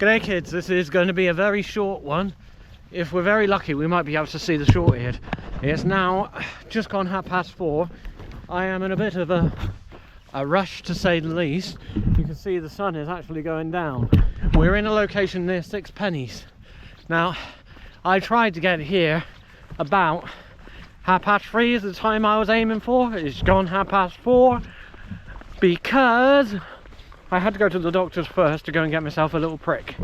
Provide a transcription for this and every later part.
G'day kids, this is going to be a very short one. If we're very lucky, we might be able to see the short-eared. It's now just gone 4:30. I am in a bit of a rush, to say the least. You can see the sun is actually going down. We're in a location near Six Pennies. Now, I tried to get here about 3:30 is the time I was aiming for. It's gone 4:30 because I had to go to the doctor's first to go and get myself a little prick.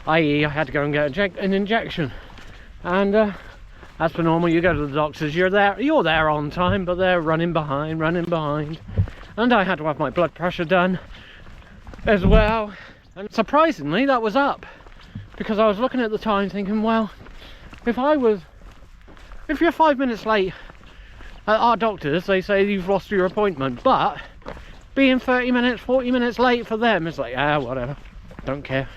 I.e. I had to go and get an injection. And as per normal, you go to the doctor's, you're there on time, but they're running behind. And I had to have my blood pressure done as well. And surprisingly, that was up. Because I was looking at the time thinking, well, if you're 5 minutes late at our doctor's, they say you've lost your appointment. But being 30 minutes, 40 minutes late for them, it's like, whatever, don't care.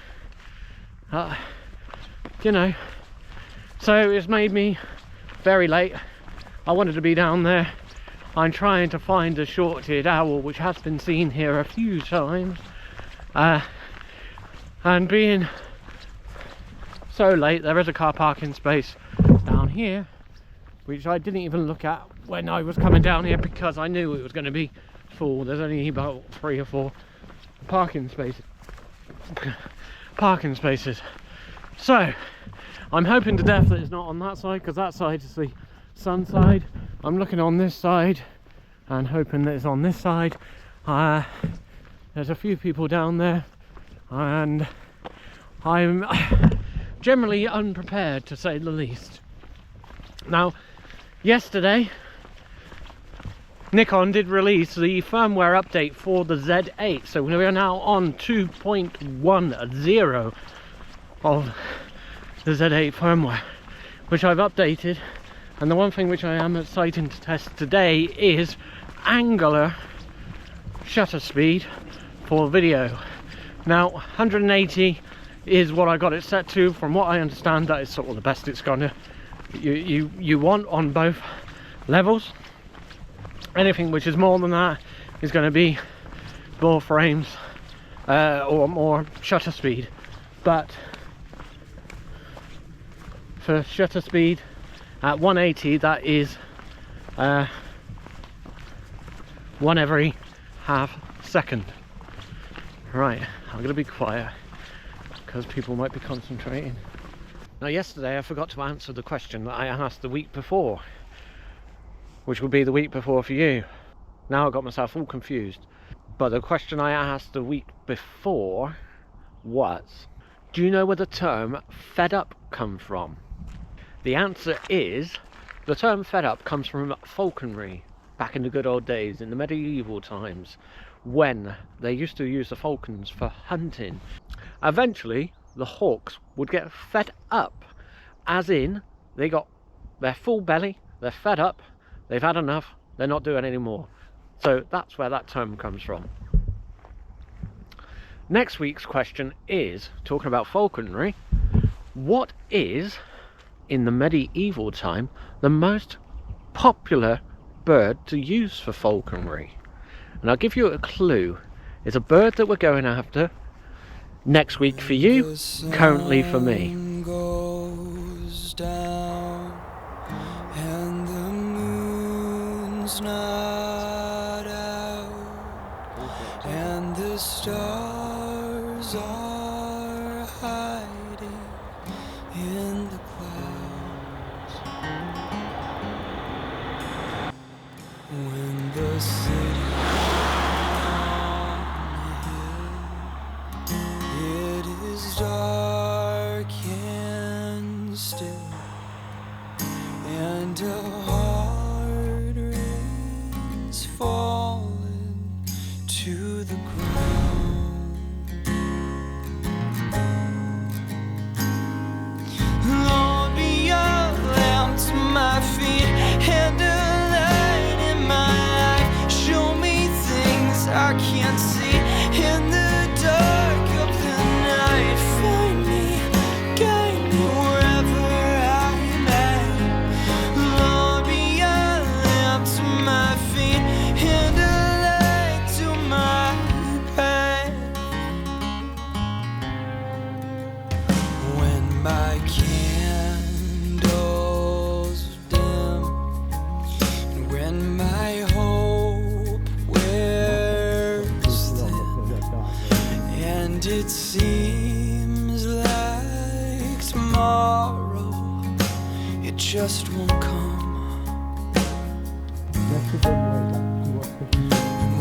You know, so it's made me very late. I wanted to be down there. I'm trying to find a short-eared owl, which has been seen here a few times. And being so late, there is a car parking space down here, which I didn't even look at when I was coming down here because I knew it was going to be full. There's only about 3 or 4 parking spaces. So I'm hoping to death that it's not on that side, because that side is the sun side. I'm looking on this side and hoping that it's on this side. There's a few people down there and I'm generally unprepared, to say the least. Now, yesterday Nikon did release the firmware update for the Z8, so we are now on 2.10 of the Z8 firmware, which I've updated. And the one thing which I am excited to test today is angular shutter speed for video. Now 180 is what I got it set to. From what I understand, that is sort of the best it's gonna you want on both levels. Anything which is more than that is going to be more frames or more shutter speed. But for shutter speed at 180, that is 1 every half second. Right, I'm going to be quiet because people might be concentrating. Now, yesterday I forgot to answer the question that I asked the week before, which would be the week before for you. Now I got myself all confused. But the question I asked the week before was, do you know where the term fed up comes from? The answer is, the term fed up comes from falconry, back in the good old days, in the medieval times, when they used to use the falcons for hunting. Eventually, the hawks would get fed up, as in, they got their full belly, they're fed up, they've had enough, they're not doing any more. So that's where that term comes from. Next week's question is, talking about falconry, what is, in the medieval time, the most popular bird to use for falconry? And I'll give you a clue. It's a bird that we're going after next week for you, currently for me. Not out, and the stars are hiding in the clouds. When the city on the hill, it is dark and still, and a fallen to the ground. Lord, be a lamp to my feet and a light in my life. Show seems like tomorrow, it just won't come.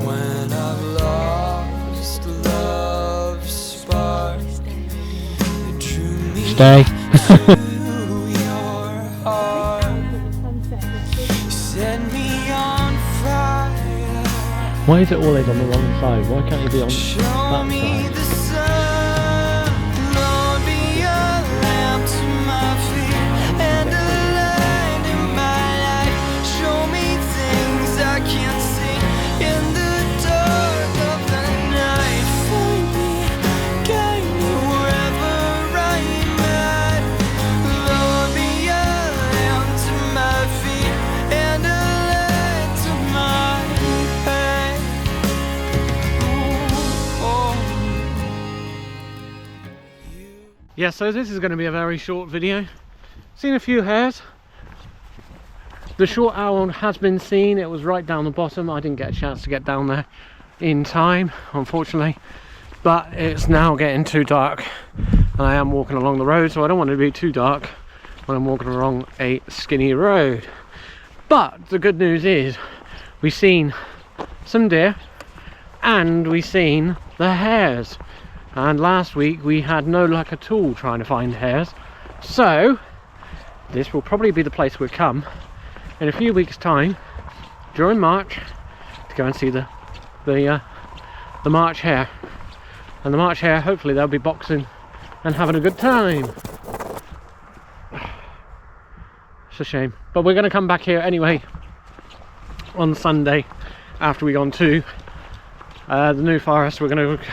When I've lost love's spark, it drew me Stay. to your heart. Set me on fire. Why is it always on the wrong side? Why can't it be on Show that me side? the sun. Lord, be a lamp to my feet and a light in my life. Show me things I can't see in the dark of the night. Find me, guide me wherever I'm at. Lord, be a lamp to my feet and a light to my path. Yeah, so this is going to be a very short video. Seen a few hares. The short owl has been seen. It was right down the bottom. I didn't get a chance to get down there in time, unfortunately. But it's now getting too dark and I am walking along the road, so I don't want it to be too dark when I'm walking along a skinny road. But the good news is we've seen some deer and we've seen the hares. And last week we had no luck at all trying to find hares, so this will probably be the place we'll come in a few weeks' time during March to go and see the March Hare. And the March Hare, hopefully they'll be boxing and having a good time. It's a shame, but we're going to come back here anyway on Sunday after we gone to the New Forest. We're going to